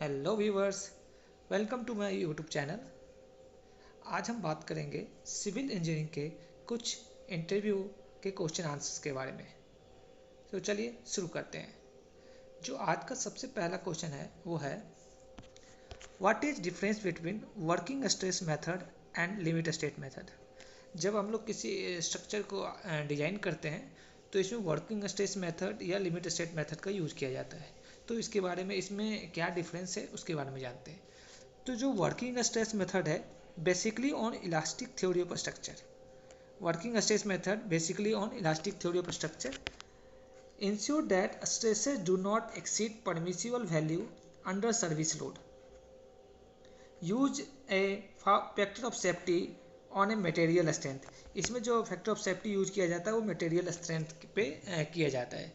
Hello viewers, welcome to my YouTube channel. आज हम बात करेंगे सिविल इंजीनियरिंग के कुछ इंटरव्यू के क्वेश्चन आंसर्स के बारे में। तो चलिए शुरू करते हैं। जो आज का सबसे पहला क्वेश्चन है वो है, what is difference between working stress method and limit state method. जब हम लोग किसी स्ट्रक्चर को डिजाइन करते हैं तो इसमें वर्किंग स्ट्रेस मेथड या लिमिट स्टेट मेथड का यूज किया जाता है। तो इसके बारे में, इसमें क्या डिफरेंस है उसके बारे में जानते हैं। तो जो वर्किंग स्ट्रेस मेथड है, basically on elastic theory of structure. Working stress method basically on elastic theory of structure ensure that stresses do not exceed permissible value under service load. Use a factor of safety on a material strength. इसमें जो factor of safety use किया जाता है वो material strength पे किया जाता है।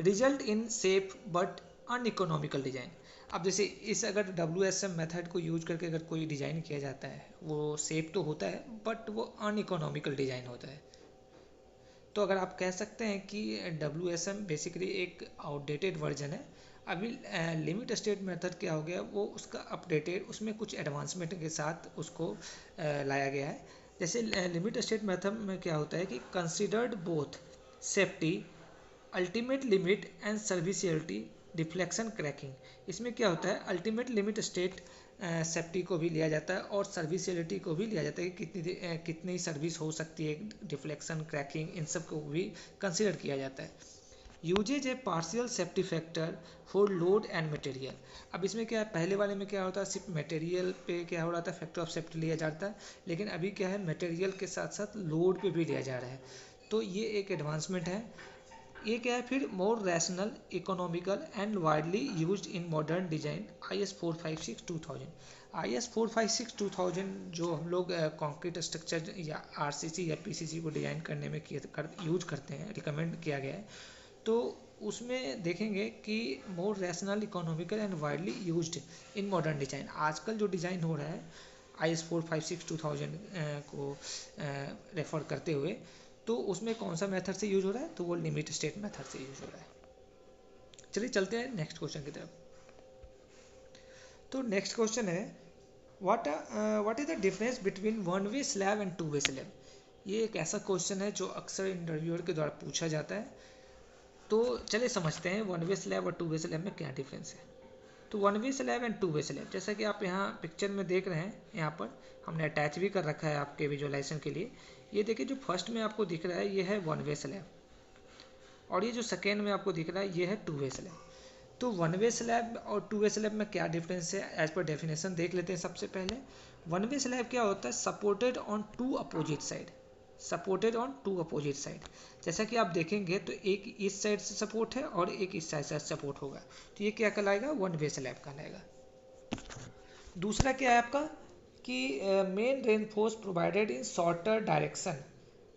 Result in safe but uneconomical design. अब जैसे इस अगर WSM मेथड को यूज करके अगर कोई डिजाइन किया जाता है, वो सेफ तो होता है बट वो अनइकोनॉमिकल डिजाइन होता है। तो अगर आप कह सकते हैं कि WSM बेसिकली एक आउटडेटेड वर्जन है। अभी लिमिट स्टेट मेथड क्या हो गया, वो उसका अपडेटेड, उसमें कुछ एडवांसमेंट के साथ उसको लाया गया है। जैसे लिमिट स्टेट मेथड में क्या होता है कि considered both safety ultimate limit and serviceability deflection cracking. इसमें क्या होता है, अल्टीमेट लिमिट स्टेट सेफ्टी को भी लिया जाता है और सर्विसियलिटी को भी लिया जाता है कि कितनी सर्विस हो सकती है, डिफ्लेक्शन क्रैकिंग, इन सब को भी कंसिडर किया जाता है। Usage A partial safety factor for load and material. अब इसमें क्या है, पहले वाले में क्या होता है, सिर्फ मटेरियल पे क्या हो रहा था, फैक्टर ऑफ सेफ्टी लिया जाता है, लेकिन अभी क्या है, मटेरियल के साथ साथ लोड पे भी लिया जा रहा है। तो ये एक एडवांसमेंट है। ये क्या है फिर, more rational, economical and widely used in modern design IS 456-2000। IS 456-2000 जो हम लोग कंक्रीट स्ट्रक्चर या RCC या PCC को डिजाइन करने में यूज करते हैं, रिकमेंड किया गया है। तो उसमें देखेंगे कि more rational, economical and widely used in modern design. आजकल जो डिज़ाइन हो रहा है IS 456-2000 को रेफर करते हुए, तो उसमें कौन सा मेथड से यूज हो रहा है, तो वो लिमिट स्टेट मेथड से यूज हो रहा है। चलिए चलते हैं नेक्स्ट क्वेश्चन की तरफ। तो नेक्स्ट क्वेश्चन है, what is the difference between one way slab and two way slab. ये एक ऐसा क्वेश्चन है जो अक्सर इंटरव्यूअर के द्वारा पूछा जाता है। तो चलिए समझते हैं वन वे स्लैब और टू वे स्लैब में क्या डिफरेंस है। तो one way slab and two way slab, जैसा कि आप यहाँ पिक्चर में देख रहे हैं, यहाँ पर हमने अटैच भी कर रखा है आपके विजुअलाइजेशन के लिए। ये देखिए, जो फर्स्ट में आपको दिख रहा है ये है वन वे स्लैब, और ये जो सेकेंड में आपको दिख रहा है ये है टू वे स्लैब। तो वन वे स्लैब और टू वे स्लैब में क्या डिफरेंस है, एज पर डेफिनेशन देख लेते हैं। सबसे पहले वन वे स्लैब क्या होता है, supported on two opposite side. Supported on two opposite side, जैसा कि आप देखेंगे तो एक इस साइड से सपोर्ट है और एक इस साइड से सपोर्ट होगा। तो ये क्या कहलाएगा, वन वे स्लैब कहलाएगा। दूसरा क्या है आपका कि main reinforce provided in shorter direction.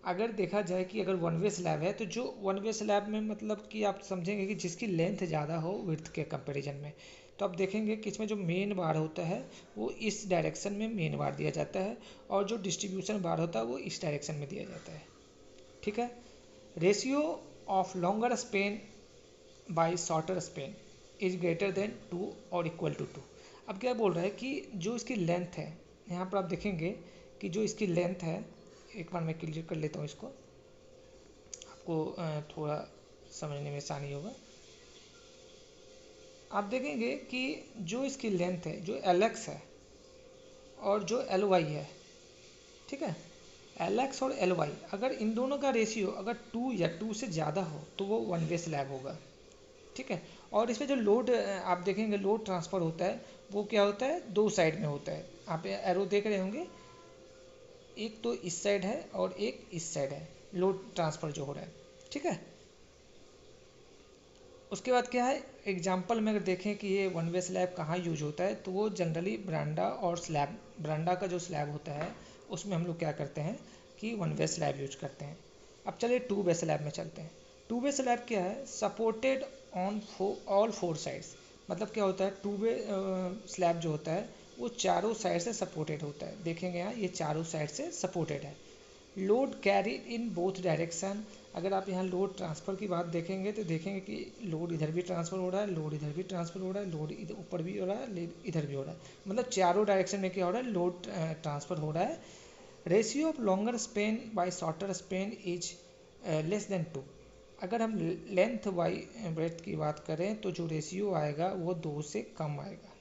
अगर देखा जाए कि अगर वन वे स्लैब है, तो जो वन वे स्लैब में मतलब कि आप समझेंगे कि जिसकी लेंथ ज़्यादा हो विड्थ के कंपैरिजन में, तो आप देखेंगे कि इसमें जो मेन बार होता है वो इस डायरेक्शन में मेन बार दिया जाता है, और जो डिस्ट्रीब्यूशन बार होता है वो इस डायरेक्शन में दिया जाता है। ठीक है। Ratio of longer Spain by shorter span is greater than 2 और इक्वल टू 2। अब क्या बोल रहा है कि जो इसकी लेंथ है, यहाँ पर आप देखेंगे कि जो इसकी लेंथ है, एक बार मैं क्लियर कर लेता हूँ इसको, आपको थोड़ा समझने में आसानी होगा। आप देखेंगे कि जो इसकी लेंथ है, जो LX है और जो LY है, ठीक है, LX और LY, अगर इन दोनों का रेशियो अगर 2 या 2 से ज़्यादा हो तो वो वन वे स्लैब होगा। ठीक है। और इसमें जो लोड आप देखेंगे, लोड ट्रांसफ़र होता है, वो क्या होता है, दो साइड में होता है। आप एरो देख रहे होंगे, एक तो इस साइड है और एक इस साइड है, लोड ट्रांसफ़र जो हो रहा है। ठीक है। उसके बाद क्या है, एग्जांपल में अगर देखें कि ये वन वे स्लैब कहाँ यूज होता है, तो वो जनरली बरांडा और स्लैब, बरांडा का जो स्लैब होता है उसमें हम लोग क्या करते हैं कि वन वे स्लैब यूज करते हैं। अब चलिए टू वे स्लैब में चलते हैं। टू वे स्लैब क्या है, supported on all four sides. मतलब क्या होता है, टू वे स्लैब जो होता है वो चारों साइड से सपोर्टेड होता है। देखेंगे यहाँ, ये चारों साइड से सपोर्टेड है। Load carry in both direction अगर आप यहाँ लोड ट्रांसफ़र की बात देखेंगे तो देखेंगे कि लोड इधर भी ट्रांसफ़र हो रहा है, लोड इधर भी ट्रांसफ़र हो रहा है, लोड इधर ऊपर भी हो रहा है, इधर भी हो रहा है, मतलब चारों डायरेक्शन में क्या हो रहा है, लोड ट्रांसफ़र हो रहा है। Ratio of longer span by shorter span is less than 2। अगर हम लेंथ बाई ब्रेथ की बात करें तो जो रेशियो आएगा वो 2 से कम आएगा,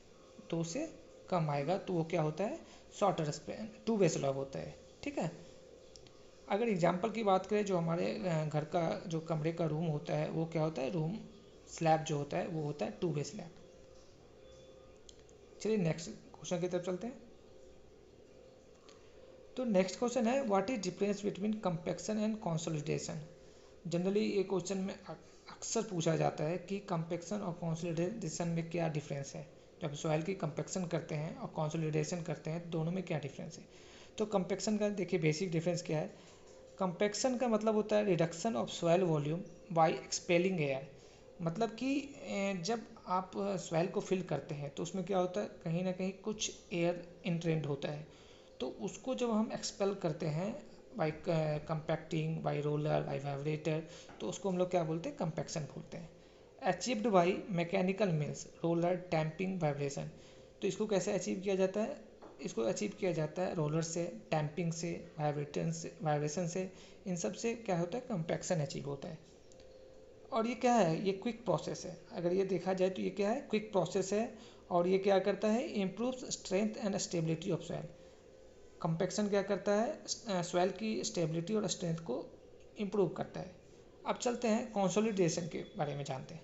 2 से कम आएगा, तो वो क्या होता है, shorter Spain, two way slog होता है। ठीक है। अगर एग्जाम्पल की बात करें, जो हमारे घर का जो कमरे का रूम होता है वो क्या होता है, रूम स्लैब जो होता है वो होता है टू वे स्लैब। चलिए नेक्स्ट क्वेश्चन की तरफ चलते हैं। तो नेक्स्ट क्वेश्चन है, what is difference between compaction and consolidation. Generally ये क्वेश्चन में अक्सर पूछा जाता है कि कंपैक्शन और कंसोलिडेशन में क्या डिफरेंस है। जब सॉइल की कंपैक्शन करते हैं और कंसोलिडेशन करते हैं, दोनों में क्या डिफरेंस है। तो कंपैक्शन का देखिए बेसिक डिफरेंस क्या है। कंपैक्शन का मतलब होता है reduction of soil volume by expelling air. मतलब कि जब आप सॉइल को फिल करते हैं तो उसमें क्या होता है, कहीं ना कहीं कुछ एयर इंट्रेंड होता है, तो उसको जब हम एक्सपेल करते हैं by compacting, by roller, by vibrator, तो उसको हम लोग क्या बोलते हैं, कंपैक्शन बोलते हैं। Achieved by mechanical means roller, tamping, vibration. तो इसको कैसे अचीव किया जाता है, इसको अचीव किया जाता है रोलर से, टैंपिंग से, वाइब्रेशन से। इन सब से क्या होता है, कंपैक्शन अचीव होता है। और ये क्या है, ये क्विक प्रोसेस है। अगर ये देखा जाए तो ये क्या है, क्विक प्रोसेस है। और ये क्या करता है, improves strength and stability of soil. Compaction क्या करता है, सॉइल की स्टेबिलिटी और स्ट्रेंथ को इम्प्रूव करता है। अब चलते हैं कंसोलिडेशन के बारे में जानते हैं।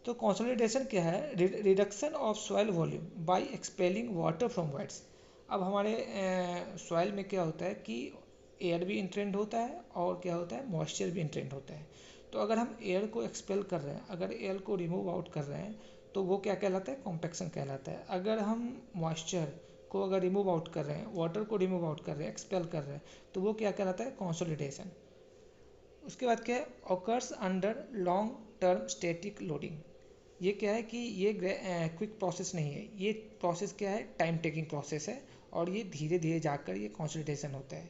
तो कंसोलिडेशन क्या है, reduction of soil volume by expelling water from voids. अब हमारे सॉइल में क्या होता है कि एयर भी इंट्रेंड होता है और क्या होता है, मॉइस्चर भी इंट्रेंड होता है। तो अगर हम एयर को एक्सपेल कर रहे हैं, अगर एयर को रिमूव आउट कर रहे हैं, तो वो क्या कहलाता है, कॉम्पैक्शन कहलाता है। अगर हम मॉइस्चर को अगर रिमूव आउट कर रहे हैं, वाटर को रिमूव आउट कर रहे हैं, एक्सपेल कर रहे हैं, तो वो क्या कहलाता है, कंसोलिडेशन। उसके बाद क्या है, occurs under long term static loading. ये क्या है कि ये क्विक प्रोसेस नहीं है, ये प्रोसेस क्या है, टाइम टेकिंग प्रोसेस है, और ये धीरे धीरे जाकर ये कंसोलिडेशन होता है।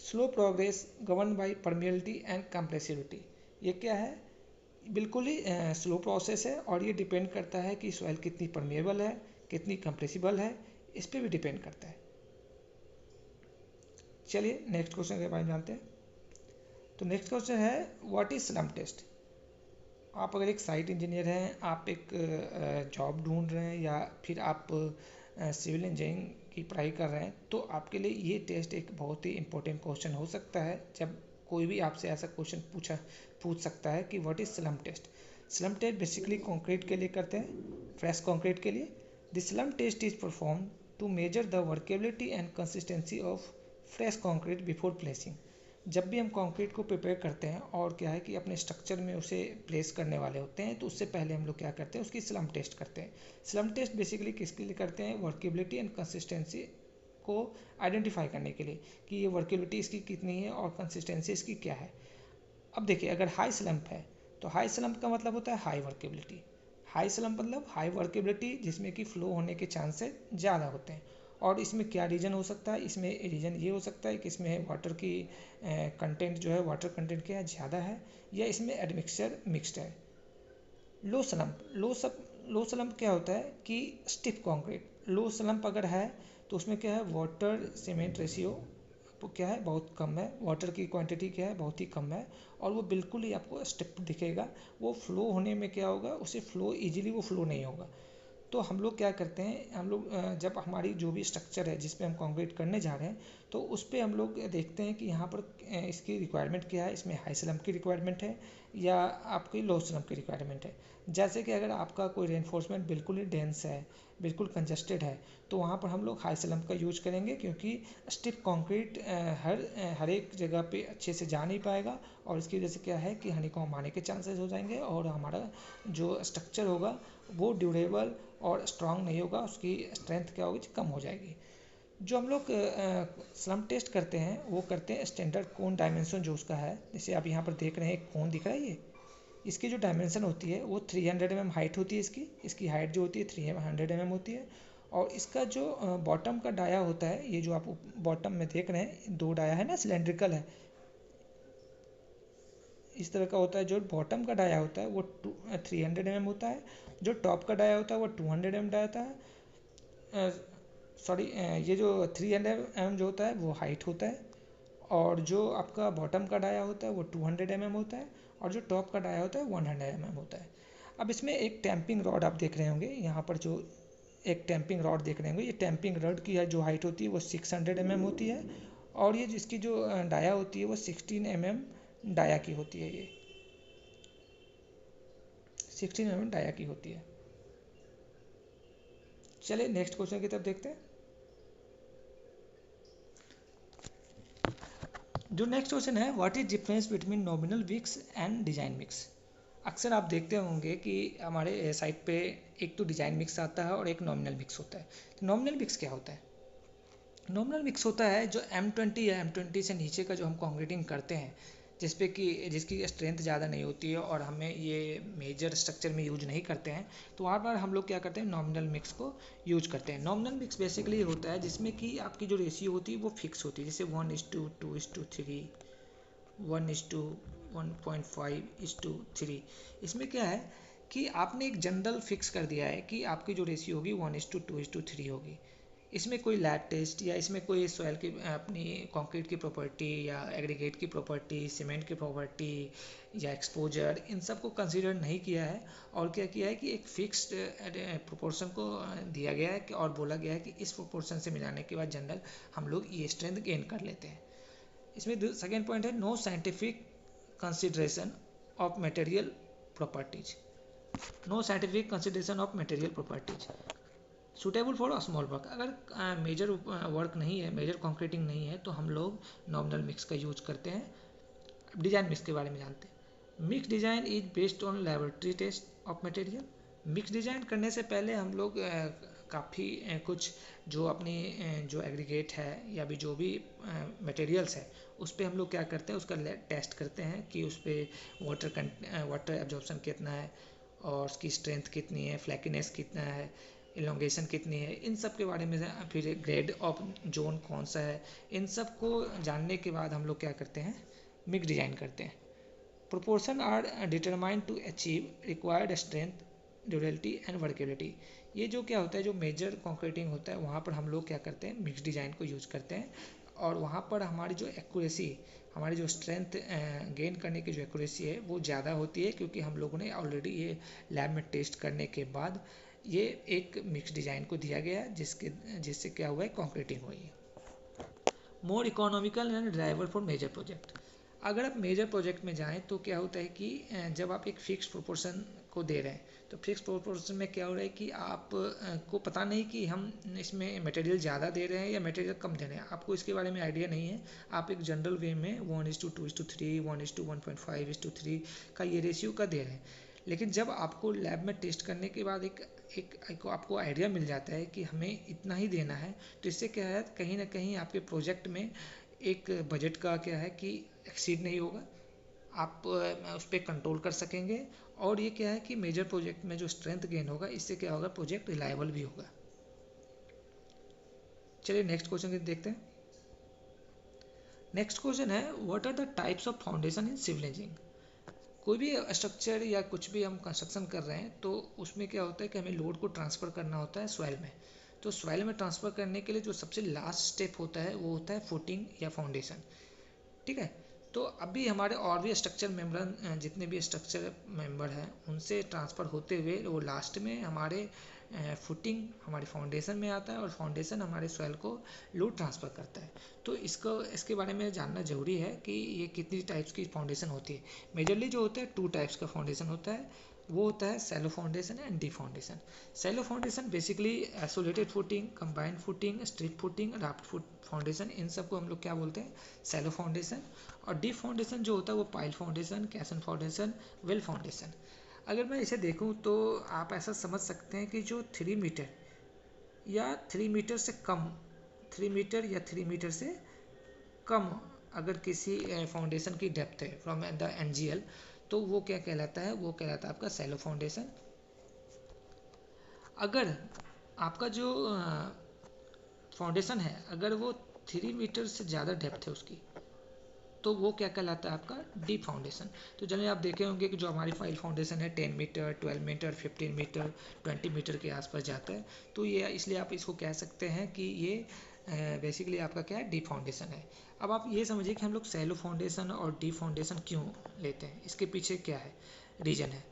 Slow progress govern by permeability and compressibility. ये क्या है, बिल्कुल ही स्लो प्रोसेस है, और ये डिपेंड करता है कि सॉइल कितनी परमिएबल है, कितनी कंप्रेसिबल है, इस पर भी डिपेंड करता है। चलिए नेक्स्ट क्वेश्चन के बारे में जानते हैं। तो नेक्स्ट क्वेश्चन है, व्हाट इज स्लम टेस्ट। आप अगर एक साइट इंजीनियर हैं, आप एक जॉब ढूंढ रहे हैं, या फिर आप सिविल इंजीनियरिंग की पढ़ाई कर रहे हैं, तो आपके लिए ये टेस्ट एक बहुत ही इंपॉर्टेंट क्वेश्चन हो सकता है। जब कोई भी आपसे ऐसा क्वेश्चन पूछ सकता है कि what is slump test. Slump test basically concrete के लिए करते हैं, फ्रेश कंक्रीट के लिए। The slump test is perform to measure the workability and consistency of fresh concrete before placing. जब भी हम कंक्रीट को प्रिपेयर करते हैं और क्या है कि अपने स्ट्रक्चर में उसे प्लेस करने वाले होते हैं, तो उससे पहले हम लोग क्या करते हैं, उसकी स्लम टेस्ट करते हैं। स्लम टेस्ट बेसिकली किसके लिए करते हैं, वर्केबिलिटी एंड कंसिस्टेंसी को आइडेंटिफाई करने के लिए, कि ये वर्केबिलिटी इसकी कितनी है और कंसिस्टेंसी इसकी क्या है। अब देखिए, अगर हाई स्लम्प है तो हाई स्लम्प का मतलब होता है हाई वर्केबिलिटी। हाई स्लम्प मतलब हाई वर्केबिलिटी, जिसमें कि फ्लो होने के चांसेस ज़्यादा होते हैं। और इसमें क्या रीज़न हो सकता है, इसमें रीज़न ये हो सकता है कि इसमें वाटर की कंटेंट जो है, वाटर कंटेंट क्या है, ज़्यादा है, या इसमें एडमिक्सचर मिक्सड है। लो स्लम्प क्या होता है कि स्टिफ कंक्रीट। लो स्लम्प अगर है तो उसमें क्या है, वाटर सीमेंट रेशियो क्या है, बहुत कम है, वाटर की क्वांटिटी क्या है, बहुत ही कम है, और वो बिल्कुल ही आपको स्टिफ दिखेगा। वो फ्लो होने में क्या होगा, उसे फ्लो इजीली वो फ्लो नहीं होगा। तो हम लोग क्या करते हैं, हम लोग जब हमारी जो भी स्ट्रक्चर है जिस पे हम कंक्रीट करने जा रहे हैं, तो उस पर हम लोग देखते हैं कि यहाँ पर इसकी रिक्वायरमेंट क्या है, इसमें हाई स्लम्प की रिक्वायरमेंट है या आपकी लो स्लम्प की रिक्वायरमेंट है। जैसे कि अगर आपका कोई रेनफोर्समेंट बिल्कुल ही डेंस है, बिल्कुल कंजस्टेड है, तो वहाँ पर हम लोग हाई स्लम्प का यूज करेंगे, क्योंकि स्टिफ कंक्रीट हर एक जगह पे अच्छे से जा नहीं पाएगा, और इसकी वजह से क्या है कि हनीकॉम्ब आने के चांसेस हो जाएंगे, और हमारा जो स्ट्रक्चर होगा वो ड्यूरेबल और स्ट्रांग नहीं होगा, उसकी स्ट्रेंथ क्या होगी, कम हो जाएगी। जो हम लोग स्लम टेस्ट करते हैं वो करते हैं स्टैंडर्ड कोन डायमेंशन जो उसका है। जैसे आप यहाँ पर देख रहे हैं, एक कोन दिख रहा है, ये इसकी जो डायमेंशन होती है वो 300 mm हाइट होती है, इसकी हाइट जो होती है 300 mm होती है। और इसका जो बॉटम का डाया होता है, ये जो आप बॉटम में देख रहे हैं, दो डाया है ना, सिलेंड्रिकल है, इस तरह का होता है। जो बॉटम का डाया होता है वो 300 mm होता है, जो टॉप का डाया होता है वो 200 mm डाया होता है। सॉरी, ये जो 300 mm जो होता है वो हाइट होता है, और जो आपका बॉटम का डाया होता है वो 200 mm होता है, और जो टॉप का डाया होता है 100 mm होता है। अब इसमें एक टैंपिंग रॉड आप देख रहे होंगे, यहाँ पर जो एक टैंपिंग रॉड देख रहे होंगे, ये टैंपिंग रॉड की जो हाइट होती है वो 600 mm होती है, और ये जिसकी जो डाया होती है वो 16 mm डाया की होती है। ये 16 mm डाया की होती है। चलिए नेक्स्ट क्वेश्चन की तरफ देखते हैं। जो नेक्स्ट क्वेश्चन है, what is difference between nominal mix and design mix. अक्सर आप देखते होंगे कि हमारे साइट पे एक तो डिजाइन मिक्स आता है और एक नॉमिनल मिक्स होता है। तो नॉमिनल मिक्स क्या होता है? नॉमिनल मिक्स होता है जो M20 या M20 से नीचे का जो हम कंक्रीटिंग करते हैं, जिसपे कि जिसकी स्ट्रेंथ ज़्यादा नहीं होती है और हमें ये मेजर स्ट्रक्चर में यूज नहीं करते हैं, तो वहाँ पर हम लोग क्या करते हैं, नॉमिनल मिक्स को यूज करते हैं। नॉमिनल मिक्स बेसिकली होता है जिसमें कि आपकी जो रेशियो होती है वो फिक्स होती है, जैसे 1:2:3, 1:1.5:3। इसमें क्या है कि आपने एक जनरल फिक्स कर दिया है कि आपकी जो रेशियो होगी 1:2:3 होगी। इसमें कोई लैब टेस्ट या इसमें कोई सॉइल की अपनी कंक्रीट की प्रॉपर्टी या एग्रीगेट की प्रॉपर्टी, सीमेंट की प्रॉपर्टी या एक्सपोजर, इन सब को कंसीडर नहीं किया है, और क्या किया है कि एक फिक्स्ड प्रोपोर्शन को दिया गया है और बोला गया है कि इस प्रोपोर्शन से मिलाने के बाद जनरल हम लोग ये स्ट्रेंथ गेन कर लेते हैं। इसमें सेकेंड पॉइंट है, no scientific consideration of material properties. No scientific consideration of material properties suitable for small work. अगर मेजर वर्क नहीं है, मेजर कॉन्क्रीटिंग नहीं है, तो हम लोग नॉमिनल मिक्स का यूज करते हैं। डिजाइन मिक्स के बारे में जानते हैं। Mix design is based on laboratory test of material. Mix design करने से पहले हम लोग काफ़ी कुछ जो अपनी जो एग्रीगेट है या भी जो भी मटेरियल्स है उस पर हम लोग क्या करते हैं, उसका टेस्ट करते हैं कि उस पर वाटर एब्जॉर्प्शन कितना है, और उसकी स्ट्रेंथ कितनी है, फ्लैकीनेस कितना है, इलोंगेशन कितनी है, इन सब के बारे में। फिर ग्रेड ऑफ जोन कौन सा है, इन सब को जानने के बाद हम लोग क्या करते हैं, मिक्स डिजाइन करते हैं। Proportion are determined to achieve required strength, durability and workability. ये जो क्या होता है, जो मेजर कॉन्क्रीटिंग होता है वहाँ पर हम लोग क्या करते हैं, मिक्स डिजाइन को यूज करते हैं, और वहाँ पर हमारी जो एक्यूरेसी, हमारी जो स्ट्रेंथ गेन करने की जो एक्यूरेसी है वो ज़्यादा होती है, क्योंकि हम लोगों ने ऑलरेडी ये लैब में टेस्ट करने के बाद ये एक मिक्स डिजाइन को दिया गया, जिससे क्या हुआ है, कॉन्क्रीटिंग हुई है। More economical and driver for major project. अगर आप मेजर प्रोजेक्ट में जाएं तो क्या होता है कि जब आप एक फिक्स प्रोपोर्शन को दे रहे हैं, तो फिक्स प्रोपोर्शन में क्या हो रहा है कि आप को पता नहीं कि हम इसमें मटेरियल ज़्यादा दे रहे हैं या मटेरियल कम दे रहे हैं, आपको इसके बारे में आइडिया नहीं है। आप एक जनरल वे में 1:2:3, 1:1.5:3 का ये रेशियो का दे रहे हैं, लेकिन जब आपको लैब में टेस्ट करने के बाद एक आपको आइडिया मिल जाता है कि हमें इतना ही देना है, तो इससे क्या है, कहीं ना कहीं आपके प्रोजेक्ट में एक बजट का क्या है कि एक्सीड नहीं होगा, आप उस पर कंट्रोल कर सकेंगे, और ये क्या है कि मेजर प्रोजेक्ट में जो स्ट्रेंथ गेन होगा, इससे क्या होगा, प्रोजेक्ट रिलायबल भी होगा। चलिए नेक्स्ट क्वेश्चन देखते हैं। नेक्स्ट क्वेश्चन है, what are the types of foundation in civil engineering. कोई भी स्ट्रक्चर या कुछ भी हम कंस्ट्रक्शन कर रहे हैं, तो उसमें क्या होता है कि हमें लोड को ट्रांसफ़र करना होता है सॉइल में। तो सॉइल में ट्रांसफ़र करने के लिए जो सबसे लास्ट स्टेप होता है वो होता है फुटिंग या फाउंडेशन। ठीक है, तो अभी हमारे और भी स्ट्रक्चर मेम्बर, जितने भी स्ट्रक्चर मेंबर हैं, उनसे ट्रांसफ़र होते हुए वो लास्ट में हमारे फुटिंग, हमारे फाउंडेशन में आता है, और फाउंडेशन हमारे सॉइल को लोड ट्रांसफ़र करता है। तो इसके बारे में जानना ज़रूरी है कि ये कितनी टाइप्स की फाउंडेशन होती है। मेजरली जो होता है 2 टाइप्स का फाउंडेशन होता है, वो होता है shallow foundation and deep foundation. Shallow foundation basically isolated footing, combined footing, strip footing, raft foundation, इन सबको हम लोग क्या बोलते हैं, सैलो फाउंडेशन। और डीप फाउंडेशन जो होता है वो pile foundation, caisson foundation, well foundation. अगर मैं इसे देखूं तो आप ऐसा समझ सकते हैं कि जो 3 मीटर या 3 मीटर से कम, 3 मीटर या 3 मीटर से कम अगर किसी फाउंडेशन की डेप्थ है फ्रॉम द NGL, तो वो क्या कहलाता है, वो कहलाता है आपका सैलो फाउंडेशन। अगर आपका जो फाउंडेशन है, अगर वो 3 मीटर से ज़्यादा डेप्थ है उसकी, तो वो क्या कहलाता है आपका डीप फाउंडेशन। तो चलिए आप देखे होंगे कि जो हमारी फाइल फाउंडेशन है 10 मीटर, 12 मीटर, 15 मीटर, 20 मीटर के आसपास जाता है। तो ये इसलिए आप इसको कह सकते हैं कि ये बेसिकली आपका क्या है, डीप फाउंडेशन है। अब आप ये समझिए कि हम लोग सैलो फाउंडेशन और डीप फाउंडेशन क्यों लेते हैं, इसके पीछे क्या है रीज़न है।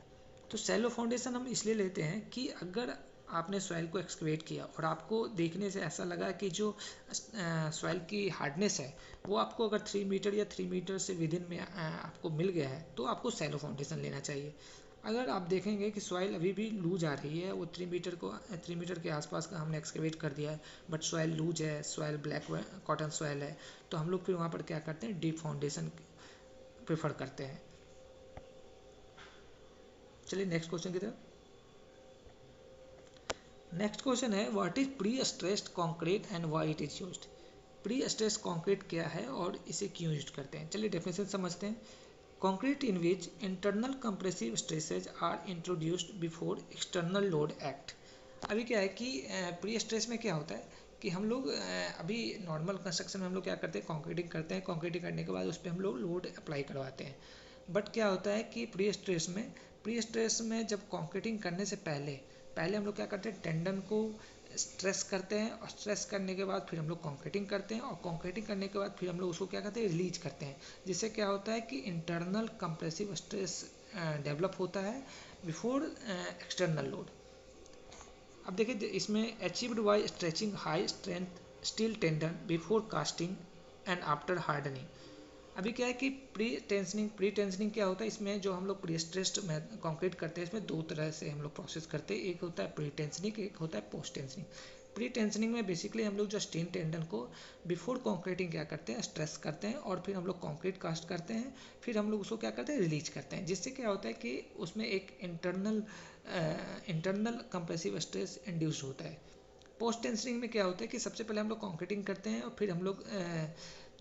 तो सैलो फाउंडेशन हम इसलिए लेते हैं कि अगर आपने सॉइल को एक्सकवेट किया और आपको देखने से ऐसा लगा कि जो सॉइल की हार्डनेस है वो आपको अगर 3 मीटर या 3 मीटर से विदिन में आपको मिल गया है, तो आपको सैलो फाउंडेशन लेना चाहिए। अगर आप देखेंगे कि सॉइल अभी भी लूज आ रही है, वो 3 मीटर के आसपास का हमने एक्सकवेट कर दिया है, बट सॉइल लूज है, सॉइल ब्लैक कॉटन सॉइल है, तो हम लोग फिर वहाँ पर क्या करते हैं, डीप फाउंडेशन प्रेफर करते हैं। चलिए नेक्स्ट क्वेश्चन की तरफ। नेक्स्ट क्वेश्चन है what is pre stressed concrete and why it is used. Pre stressed concrete क्या है और इसे क्यों यूज करते हैं। चलिए डेफिनेशन समझते हैं। Concrete in which internal compressive stresses are introduced before external load act. अभी क्या है कि प्री स्ट्रेस में क्या होता है कि हम लोग अभी नॉर्मल कंस्ट्रक्शन में हम लोग क्या करते हैं, कंक्रीटिंग करते हैं, कंक्रीटिंग करने के बाद उस पर हम लोग लोड अप्लाई करवाते हैं। बट क्या होता है कि प्री स्ट्रेस में जब कंक्रीटिंग करने से पहले पहले हम लोग क्या करते हैं, टेंडन को स्ट्रेस करते हैं, और स्ट्रेस करने के बाद फिर हम लोग कंक्रीटिंग करते हैं, और कंक्रीटिंग करने के बाद फिर हम लोग उसको क्या करते हैं, रिलीज करते हैं। जिससे क्या होता है कि इंटरनल कंप्रेसिव स्ट्रेस डेवलप होता है बिफोर एक्सटर्नल लोड। अब देखिए इसमें achieved by stretching high strength steel tendon before casting and after hardening. अभी क्या है कि प्री टेंशनिंग क्या होता है, इसमें जो हम लोग प्री स्ट्रेस्ड कंक्रीट करते हैं इसमें दो तरह से हम लोग प्रोसेस करते हैं, एक होता है प्री टेंशनिंग, एक होता है पोस्ट टेंशनिंग। प्री टेंशनिंग में बेसिकली हम लोग जो स्टील टेंडन को बिफोर कंक्रीटिंग क्या करते हैं, स्ट्रेस करते हैं, और फिर हम लोग कंक्रीट कास्ट करते हैं, फिर हम लोग उसको क्या करते हैं, रिलीज करते हैं। जिससे क्या होता है कि उसमें एक इंटरनल कंप्रेसिव स्ट्रेस इंड्यूस होता है। पोस्ट टेंशनिंग में क्या होता है कि सबसे पहले हम लोग कंक्रीटिंग करते हैं, और फिर हम लोग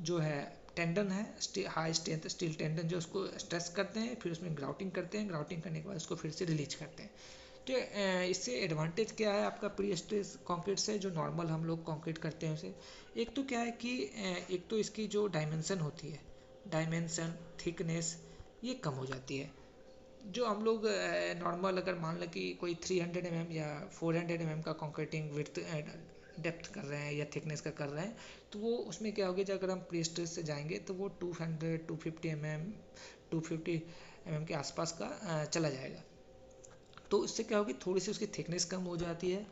जो है टेंडन है हाई स्ट्रेंथ स्टील टेंडन जो उसको स्ट्रेस करते हैं, फिर उसमें ग्राउटिंग करते हैं, ग्राउटिंग करने के बाद उसको फिर से रिलीज करते हैं। तो इससे एडवांटेज क्या है आपका प्री स्ट्रेस कंक्रीट से, जो नॉर्मल हम लोग कंक्रीट करते हैं उसे। एक तो क्या है कि एक तो इसकी जो डायमेंशन होती है, डायमेंशन थिकनेस ये कम हो जाती है। जो हम लोग नॉर्मल अगर मान लें कि कोई 300 mm या 400 mm का कंक्रीटिंग विड्थ डेप्थ कर रहे हैं या थिकनेस का कर रहे हैं, तो वो उसमें क्या होगी, जब अगर हम प्री स्ट्रेस से जाएंगे तो वो 250 mm 250 mm के आसपास का चला जाएगा। तो इससे क्या होगी, थोड़ी सी उसकी थिकनेस कम हो जाती है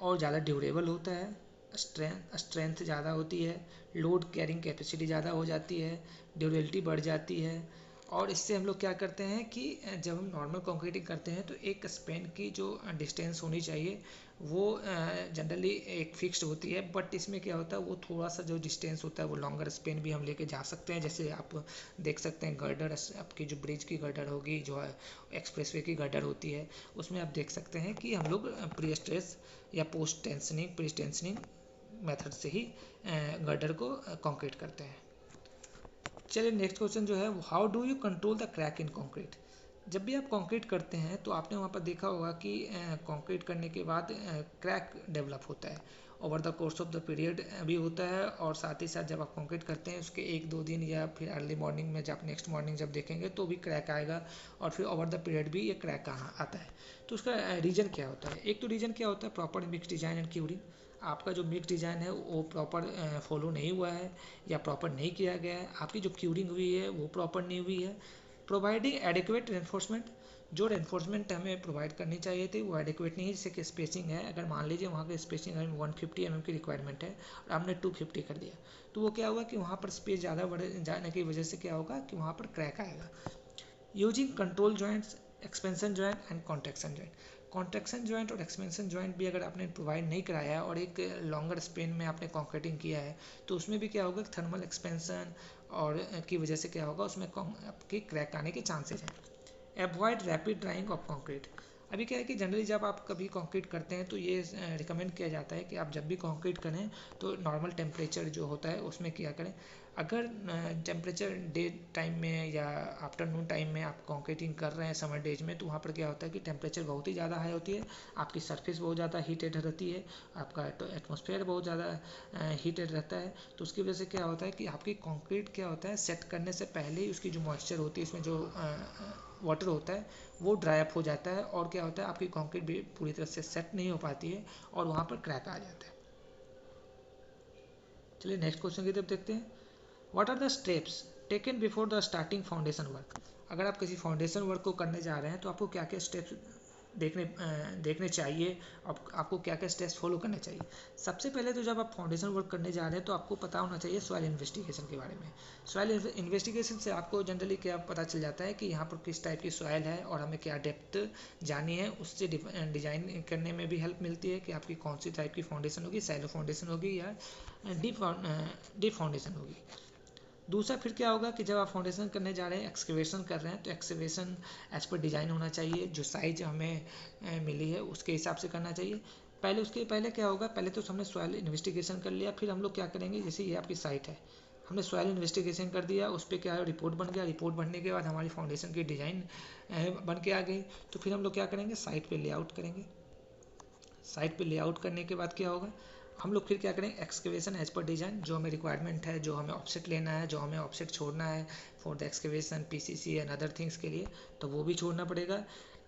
और ज़्यादा ड्यूरेबल होता है, स्ट्रेंथ ज़्यादा होती है, लोड कैरिंग कैपेसिटी ज़्यादा हो जाती है, ड्यूरेबिलिटी बढ़ जाती है। और इससे हम लोग क्या करते हैं कि जब हम नॉर्मल कंक्रीटिंग करते हैं तो एक स्पेन की जो डिस्टेंस होनी चाहिए वो जनरली एक फिक्स्ड होती है, बट इसमें क्या होता है वो थोड़ा सा जो डिस्टेंस होता है वो लॉन्गर स्पेन भी हम लेके जा सकते हैं। जैसे आप देख सकते हैं गर्डर, आपकी जो ब्रिज की गर्डर होगी, जो है एक्सप्रेसवे की गर्डर होती है, उसमें आप देख सकते हैं कि हम लोग प्री स्ट्रेस या post tensioning pre tensioning method से ही गर्डर को कंक्रीट करते हैं। चलिए नेक्स्ट क्वेश्चन जो है, how do you control the crack in concrete. जब भी आप कंक्रीट करते हैं तो आपने वहाँ पर देखा होगा कि कंक्रीट करने के बाद क्रैक डेवलप होता है, over the course of the period भी होता है, और साथ ही साथ जब आप कंक्रीट करते हैं उसके 1-2 दिन या फिर अर्ली मॉर्निंग में जब नेक्स्ट मॉर्निंग जब देखेंगे तो भी क्रैक आएगा, और फिर ओवर द पीरियड भी ये क्रैक आता है। तो उसका रीज़न क्या होता है, एक तो रीज़न क्या होता है, proper mix design and curing. आपका जो मिक्स डिज़ाइन है वो प्रॉपर फॉलो नहीं हुआ है या प्रॉपर नहीं किया गया है, आपकी जो क्यूरिंग हुई है वो प्रॉपर नहीं हुई है। प्रोवाइडिंग एडिक्वेट रेनफोर्समेंट, जो रेनफोर्समेंट हमें प्रोवाइड करनी चाहिए थी वो एडिक्वेट नहीं है। जैसे कि स्पेसिंग है, अगर मान लीजिए वहाँ की स्पेसिंग हमें 150 mm की रिक्वायरमेंट है और हमने 250 कर दिया, तो वो क्या हुआ कि वहाँ पर स्पेस ज़्यादा बढ़ जाने की वजह से क्या होगा कि वहाँ पर क्रैक आएगा। Using control joints, expansion joint and contraction joint. Contraction joint और एक्सपेंशन जॉइंट भी अगर आपने प्रोवाइड नहीं कराया है और एक लॉन्गर स्पेन में आपने कंक्रीटिंग किया है, तो उसमें भी क्या होगा, थर्मल एक्सपेंशन और की वजह से क्या होगा, उसमें आपके क्रैक आने के चांसेस हैं। Avoid rapid drying of concrete. अभी क्या है कि जनरली जब आप कभी कंक्रीट करते हैं तो ये रिकमेंड किया जाता है कि आप जब भी कंक्रीट करें तो नॉर्मल टेम्परेचर जो होता है उसमें किया करें। अगर टेम्परेचर डे टाइम में या आफ्टरनून टाइम में आप कंक्रीटिंग कर रहे हैं समर डेज में, तो वहाँ पर क्या होता है कि टेम्परेचर बहुत ही ज़्यादा हाई होती है, आपकी सरफेस बहुत ज़्यादा हीटेड रहती है, आपका एटमॉस्फेयर बहुत ज़्यादा हीटेड रहता है। तो उसकी वजह से क्या होता है कि आपकी कंक्रीट क्या होता है, सेट करने से पहले ही उसकी जो मॉइस्चर होती है, इसमें जो वाटर होता है वो ड्राई अप हो जाता है, और क्या होता है आपकी कंक्रीट भी पूरी तरह से सेट नहीं हो पाती है और वहाँ पर क्रैक आ जाता है। चलिए नेक्स्ट क्वेश्चन की तरफ देखते हैं। What are the steps taken before the starting foundation work. अगर आप किसी फाउंडेशन वर्क को करने जा रहे हैं तो आपको क्या क्या स्टेप्स देखने चाहिए, आपको क्या क्या स्टेप्स फॉलो करने चाहिए। सबसे पहले तो जब आप फाउंडेशन वर्क करने जा रहे हैं तो आपको पता होना चाहिए सॉइल इन्वेस्टिगेशन के बारे में। सॉइल इन्वेस्टिगेशन से आपको जनरली क्या पता चल जाता है कि यहाँ पर किस टाइप की सॉइल है और हमें क्या डेप्थ जानी है, उससे डिजाइन करने में भी हेल्प मिलती है कि आपकी कौन सी टाइप की फाउंडेशन होगी, सैलो फाउंडेशन होगी या डीप फाउंडेशन होगी। दूसरा फिर क्या होगा कि जब आप फाउंडेशन करने जा रहे हैं, एक्सकेवेशन कर रहे हैं, तो एक्सकेवेशन एज पर डिज़ाइन होना चाहिए, जो साइज हमें मिली है उसके हिसाब से करना चाहिए। उसके पहले क्या होगा, पहले तो हमने सॉइल इन्वेस्टिगेशन कर लिया, फिर हम लोग क्या करेंगे, जैसे ये आपकी साइट है, हमने सॉइल इन्वेस्टिगेशन कर दिया, उस पर क्या है रिपोर्ट बन गया, रिपोर्ट बनने के बाद हमारी फाउंडेशन की डिज़ाइन बन के आ गई। तो फिर हम लोग क्या करेंगे, साइट पे लेआउट करेंगे। साइट पे लेआउट करने के बाद क्या होगा, हम लोग फिर क्या करें, एक्सकेवेशन एज पर डिजाइन, जो हमें रिक्वायरमेंट है, जो हमें ऑफसेट लेना है, जो हमें ऑफसेट छोड़ना है for the excavation PCC and other things के लिए, तो वो भी छोड़ना पड़ेगा।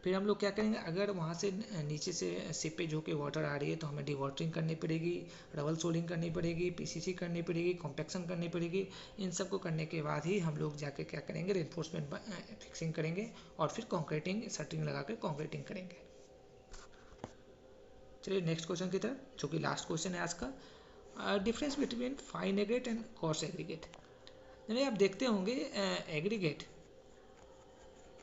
फिर हम लोग क्या करेंगे, अगर वहाँ से नीचे से सीपेज होकर वाटर आ रही है तो हमें डिवाटरिंग करनी पड़ेगी, रबल सोलिंग करनी पड़ेगी, पीसीसी करनी पड़ेगी, कॉम्पैक्शन करनी पड़ेगी। इन सब को करने के बाद ही हम लोग जाके क्या करेंगे, रेनफोर्समेंट फिक्सिंग करेंगे और फिर कॉन्क्रीटिंग शटरिंग लगा कर कॉन्क्रीटिंग करेंगे। चलिए नेक्स्ट क्वेश्चन की तरफ, जो कि लास्ट क्वेश्चन है आज का। Difference between fine aggregate and coarse aggregate. यानी आप देखते होंगे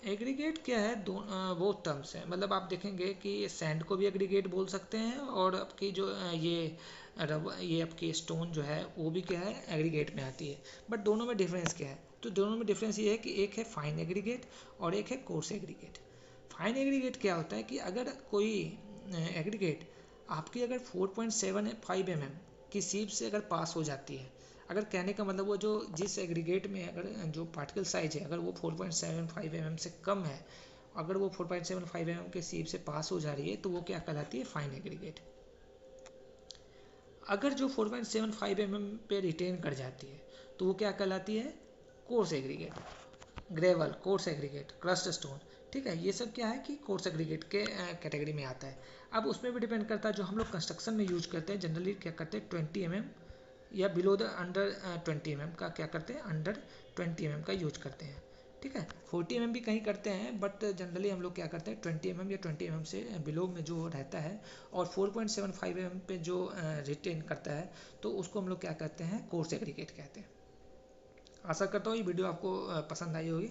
एग्रीगेट क्या है, दो वो टर्म्स है, मतलब आप देखेंगे कि सैंड को भी एग्रीगेट बोल सकते हैं और आपकी जो ये आपकी स्टोन जो है वो भी क्या है, एग्रीगेट में आती है। बट दोनों में डिफरेंस क्या है, तो दोनों में डिफरेंस ये है कि एक है फाइन एग्रीगेट और एक है कोर्स एग्रीगेट। फाइन एग्रीगेट क्या होता है कि अगर कोई एग्रीगेट आपकी अगर 4.75 mm की सीप से अगर पास हो जाती है, अगर कहने का मतलब वो जो जिस एग्रीगेट में अगर जो पार्टिकल साइज है अगर वो 4.75 mm से कम है, अगर वो 4.75 mm के सीप से पास हो जा रही है तो वो क्या कहलाती है, फाइन एग्रीगेट। अगर जो 4.75 mm पे रिटेन कर जाती है तो वो क्या कहलाती है, coarse aggregate. Gravel, coarse aggregate, crust stone, ठीक है, ये सब क्या है कि कोर्स एग्रीगेट के कैटेगरी में आता है। अब उसमें भी डिपेंड करता है, जो हम लोग कंस्ट्रक्शन में यूज करते हैं जनरली क्या करते हैं 20 mm या बिलो द अंडर 20 mm का क्या करते हैं, अंडर 20 mm का यूज करते हैं, ठीक है। 40 mm भी कहीं करते हैं, बट जनरली हम लोग क्या करते हैं 20 mm या 20 mm से बिलो में जो रहता है और 4.75 mm पे जो रिटेन करता है तो उसको हम लोग क्या कहते हैं, कोर्स एग्रीगेट कहते हैं। आशा करता हूँ ये वीडियो आपको पसंद आई होगी।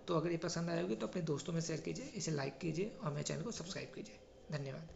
तो अगर ये पसंद आई होगी तो अपने दोस्तों में शेयर कीजिए, इसे लाइक कीजिए और मेरे चैनल को सब्सक्राइब कीजिए। धन्यवाद।